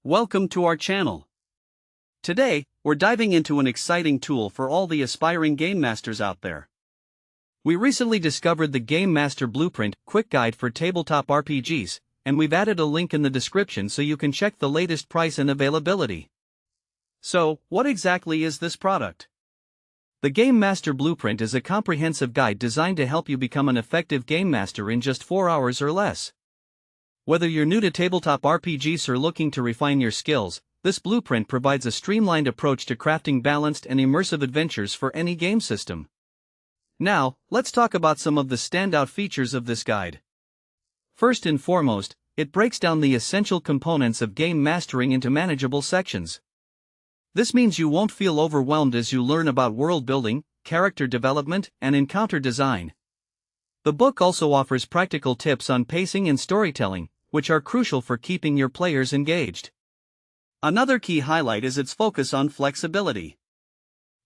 Welcome to our channel. Today, we're diving into an exciting tool for all the aspiring game masters out there. We recently discovered the Game Master Blueprint Quick Guide for Tabletop RPGs, and we've added a link in the description so you can check the latest price and availability. So, what exactly is this product? The Game Master Blueprint is a comprehensive guide designed to help you become an effective game master in just 4 hours or less. Whether you're new to tabletop RPGs or looking to refine your skills, this blueprint provides a streamlined approach to crafting balanced and immersive adventures for any game system. Now, let's talk about some of the standout features of this guide. First and foremost, it breaks down the essential components of game mastering into manageable sections. This means you won't feel overwhelmed as you learn about world building, character development, and encounter design. The book also offers practical tips on pacing and storytelling, which are crucial for keeping your players engaged. Another key highlight is its focus on flexibility.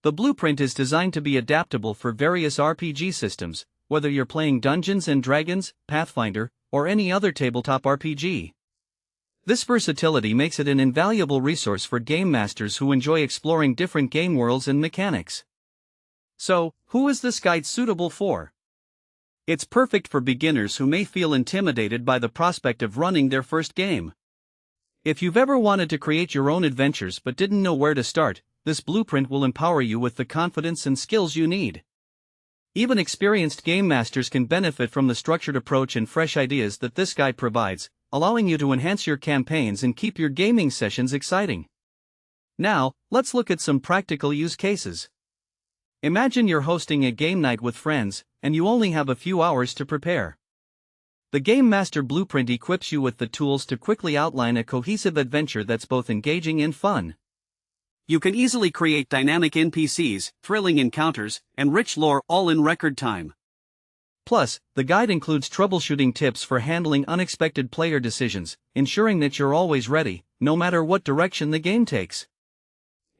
The blueprint is designed to be adaptable for various RPG systems, whether you're playing Dungeons & Dragons, Pathfinder, or any other tabletop RPG. This versatility makes it an invaluable resource for game masters who enjoy exploring different game worlds and mechanics. So, who is this guide suitable for? It's perfect for beginners who may feel intimidated by the prospect of running their first game. If you've ever wanted to create your own adventures but didn't know where to start, this blueprint will empower you with the confidence and skills you need. Even experienced game masters can benefit from the structured approach and fresh ideas that this guide provides, allowing you to enhance your campaigns and keep your gaming sessions exciting. Now, let's look at some practical use cases. Imagine you're hosting a game night with friends, and you only have a few hours to prepare. The Game Master Blueprint equips you with the tools to quickly outline a cohesive adventure that's both engaging and fun. You can easily create dynamic NPCs, thrilling encounters, and rich lore all in record time. Plus, the guide includes troubleshooting tips for handling unexpected player decisions, ensuring that you're always ready, no matter what direction the game takes.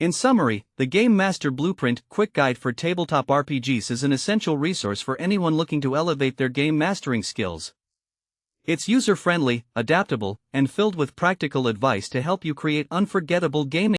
In summary, the Game Master Blueprint Quick Guide for Tabletop RPGs is an essential resource for anyone looking to elevate their game mastering skills. It's user-friendly, adaptable, and filled with practical advice to help you create unforgettable gaming